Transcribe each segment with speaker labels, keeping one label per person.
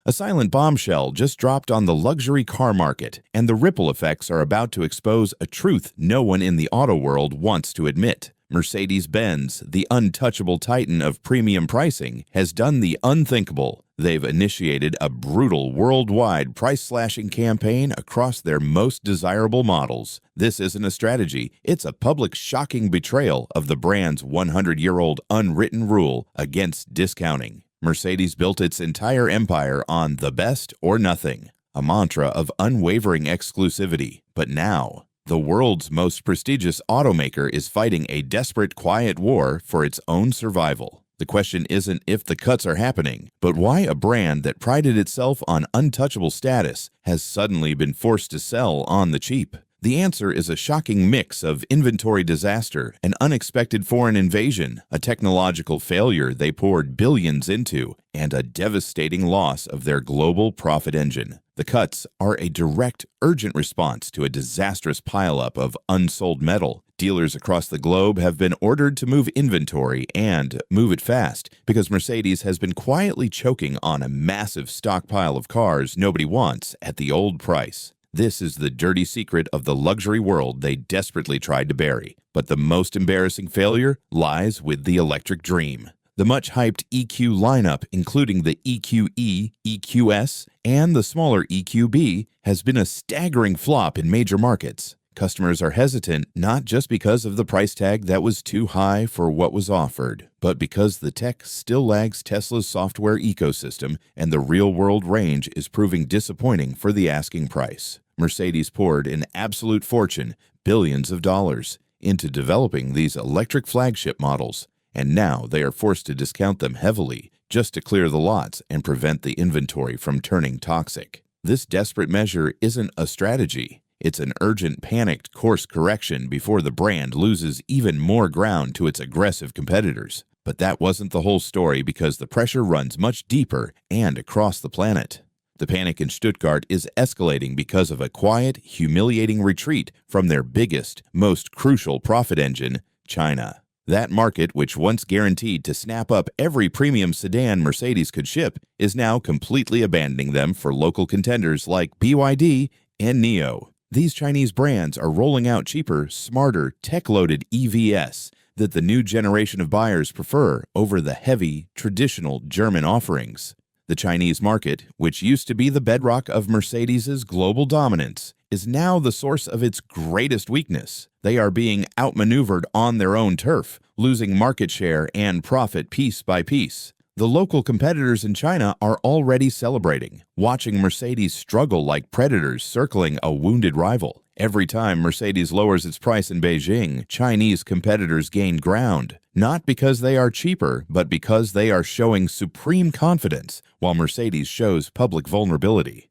Speaker 1: A silent bombshell just dropped on the luxury car market, and the ripple effects are about to expose a truth no one in the auto world wants to admit. Mercedes-Benz, the untouchable titan of premium pricing, has done the unthinkable. They've initiated a brutal worldwide price-slashing campaign across their most desirable models. This isn't a strategy, it's a public shocking betrayal of the brand's 100-year-old unwritten rule against discounting. Mercedes built its entire empire on the best or nothing, a mantra of unwavering exclusivity. But now, the world's most prestigious automaker is fighting a desperate, quiet war for its own survival. The question isn't if the cuts are happening, but why a brand that prided itself on untouchable status has suddenly been forced to sell on the cheap. The answer is a shocking mix of inventory disaster, an unexpected foreign invasion, a technological failure they poured billions into, and a devastating loss of their global profit engine. The cuts are a direct, urgent response to a disastrous pileup of unsold metal. Dealers across the globe have been ordered to move inventory and move it fast because Mercedes has been quietly choking on a massive stockpile of cars nobody wants at the old price. This is the dirty secret of the luxury world they desperately tried to bury. But the most embarrassing failure lies with the electric dream. The much-hyped EQ lineup, including the EQE, EQS, and the smaller EQB, has been a staggering flop in major markets. Customers are hesitant not just because of the price tag that was too high for what was offered, but because the tech still lags Tesla's software ecosystem and the real-world range is proving disappointing for the asking price. Mercedes poured an absolute fortune, billions of dollars, into developing these electric flagship models, and now they are forced to discount them heavily just to clear the lots and prevent the inventory from turning toxic. This desperate measure isn't a strategy. It's an urgent, panicked course correction before the brand loses even more ground to its aggressive competitors. But that wasn't the whole story because the pressure runs much deeper and across the planet. The panic in Stuttgart is escalating because of a quiet, humiliating retreat from their biggest, most crucial profit engine, China. That market, which once guaranteed to snap up every premium sedan Mercedes could ship, is now completely abandoning them for local contenders like BYD and NIO. These Chinese brands are rolling out cheaper, smarter, tech-loaded EVs that the new generation of buyers prefer over the heavy, traditional German offerings. The Chinese market, which used to be the bedrock of Mercedes's global dominance, is now the source of its greatest weakness. They are being outmaneuvered on their own turf, losing market share and profit piece by piece. The local competitors in China are already celebrating, watching Mercedes struggle like predators circling a wounded rival. Every time Mercedes lowers its price in Beijing, Chinese competitors gain ground, not because they are cheaper, but because they are showing supreme confidence, while Mercedes shows public vulnerability.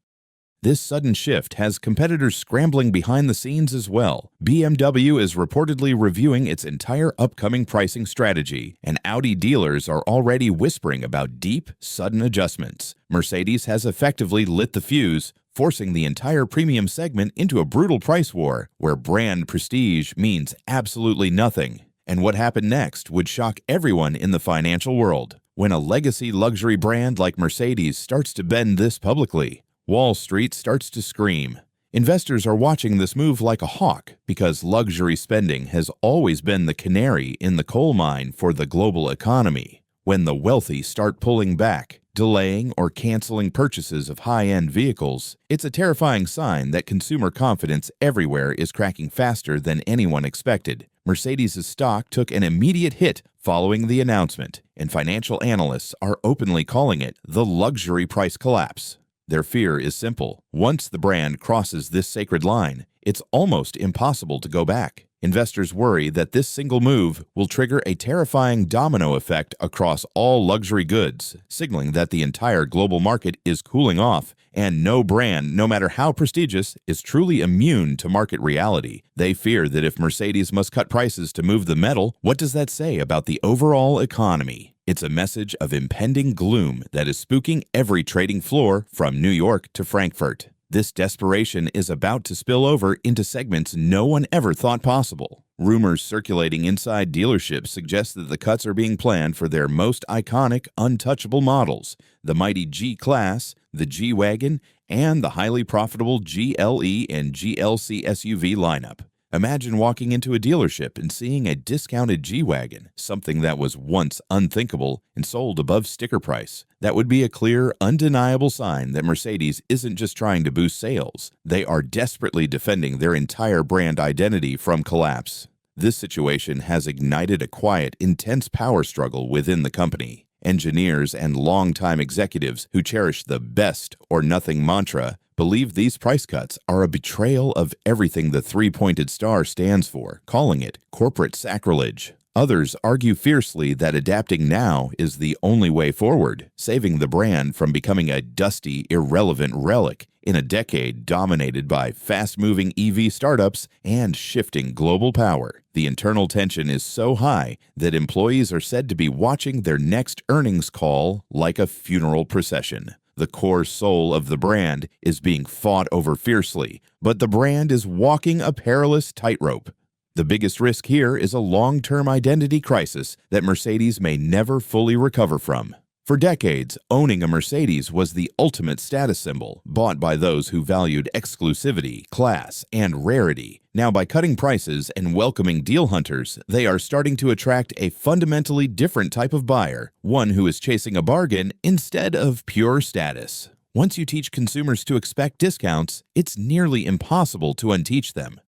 Speaker 1: This sudden shift has competitors scrambling behind the scenes as well. BMW is reportedly reviewing its entire upcoming pricing strategy, and Audi dealers are already whispering about deep, sudden adjustments. Mercedes has effectively lit the fuse, forcing the entire premium segment into a brutal price war where brand prestige means absolutely nothing. And what happened next would shock everyone in the financial world. When a legacy luxury brand like Mercedes starts to bend this publicly, Wall Street starts to scream. Investors are watching this move like a hawk because luxury spending has always been the canary in the coal mine for the global economy. When the wealthy start pulling back, delaying or canceling purchases of high-end vehicles, it's a terrifying sign that consumer confidence everywhere is cracking faster than anyone expected. Mercedes' stock took an immediate hit following the announcement, and financial analysts are openly calling it the luxury price collapse. Their fear is simple. Once the brand crosses this sacred line, it's almost impossible to go back. Investors worry that this single move will trigger a terrifying domino effect across all luxury goods, signaling that the entire global market is cooling off, and no brand, no matter how prestigious, is truly immune to market reality. They fear that if Mercedes must cut prices to move the metal, what does that say about the overall economy? It's a message of impending gloom that is spooking every trading floor from New York to Frankfurt. This desperation is about to spill over into segments no one ever thought possible. Rumors circulating inside dealerships suggest that the cuts are being planned for their most iconic, untouchable models, the mighty G-Class, the G-Wagon, and the highly profitable GLE and GLC SUV lineup. Imagine walking into a dealership and seeing a discounted G-Wagon, something that was once unthinkable and sold above sticker price. That would be a clear, undeniable sign that Mercedes isn't just trying to boost sales. They are desperately defending their entire brand identity from collapse. This situation has ignited a quiet, intense power struggle within the company. Engineers and longtime executives who cherish the best or nothing mantra believe these price cuts are a betrayal of everything the three-pointed star stands for, calling it corporate sacrilege. Others argue fiercely that adapting now is the only way forward, saving the brand from becoming a dusty, irrelevant relic in a decade dominated by fast-moving EV startups and shifting global power. The internal tension is so high that employees are said to be watching their next earnings call like a funeral procession. The core soul of the brand is being fought over fiercely, but the brand is walking a perilous tightrope. The biggest risk here is a long-term identity crisis that Mercedes may never fully recover from. For decades, owning a Mercedes was the ultimate status symbol, bought by those who valued exclusivity, class, and rarity. Now, by cutting prices and welcoming deal hunters, they are starting to attract a fundamentally different type of buyer, one who is chasing a bargain instead of pure status. Once you teach consumers to expect discounts, it's nearly impossible to unteach them.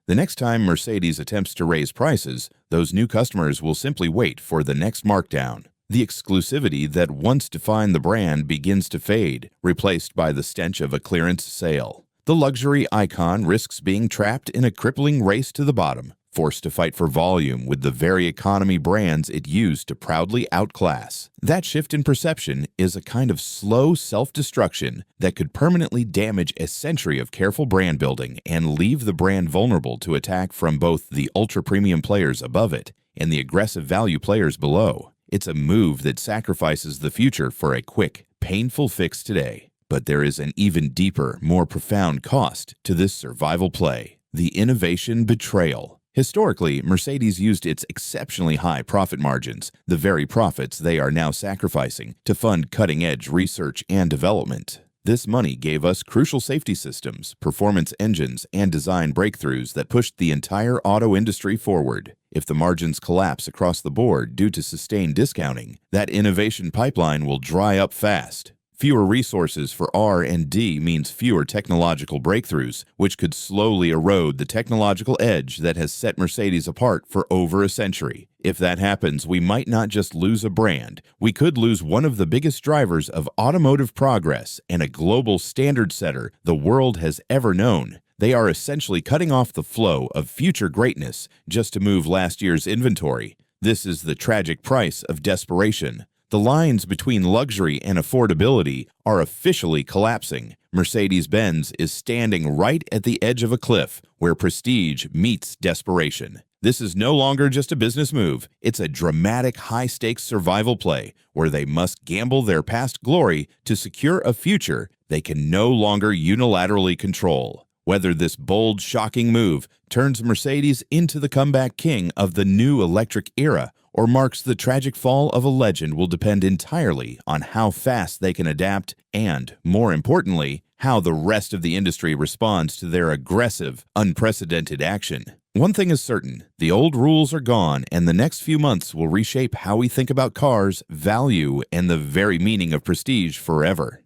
Speaker 1: The next time Mercedes attempts to raise prices, those new customers will simply wait for the next markdown. The exclusivity that once defined the brand begins to fade, replaced by the stench of a clearance sale. The luxury icon risks being trapped in a crippling race to the bottom, forced to fight for volume with the very economy brands it used to proudly outclass. That shift in perception is a kind of slow self-destruction that could permanently damage a century of careful brand building and leave the brand vulnerable to attack from both the ultra-premium players above it and the aggressive value players below. It's a move that sacrifices the future for a quick, painful fix today. But there is an even deeper, more profound cost to this survival play: the innovation betrayal. Historically, Mercedes used its exceptionally high profit margins, the very profits they are now sacrificing, to fund cutting-edge research and development. This money gave us crucial safety systems, performance engines, and design breakthroughs that pushed the entire auto industry forward. If the margins collapse across the board due to sustained discounting, that innovation pipeline will dry up fast. Fewer resources for R&D means fewer technological breakthroughs, which could slowly erode the technological edge that has set Mercedes apart for over a century. If that happens, we might not just lose a brand, we could lose one of the biggest drivers of automotive progress and a global standard setter the world has ever known. They are essentially cutting off the flow of future greatness just to move last year's inventory. This is the tragic price of desperation. The lines between luxury and affordability are officially collapsing. Mercedes-Benz is standing right at the edge of a cliff where prestige meets desperation. This is no longer just a business move. It's a dramatic, high-stakes survival play where they must gamble their past glory to secure a future they can no longer unilaterally control. Whether this bold, shocking move turns Mercedes into the comeback king of the new electric era or marks the tragic fall of a legend will depend entirely on how fast they can adapt and, more importantly, how the rest of the industry responds to their aggressive, unprecedented action. One thing is certain, the old rules are gone, and the next few months will reshape how we think about cars, value, and the very meaning of prestige forever.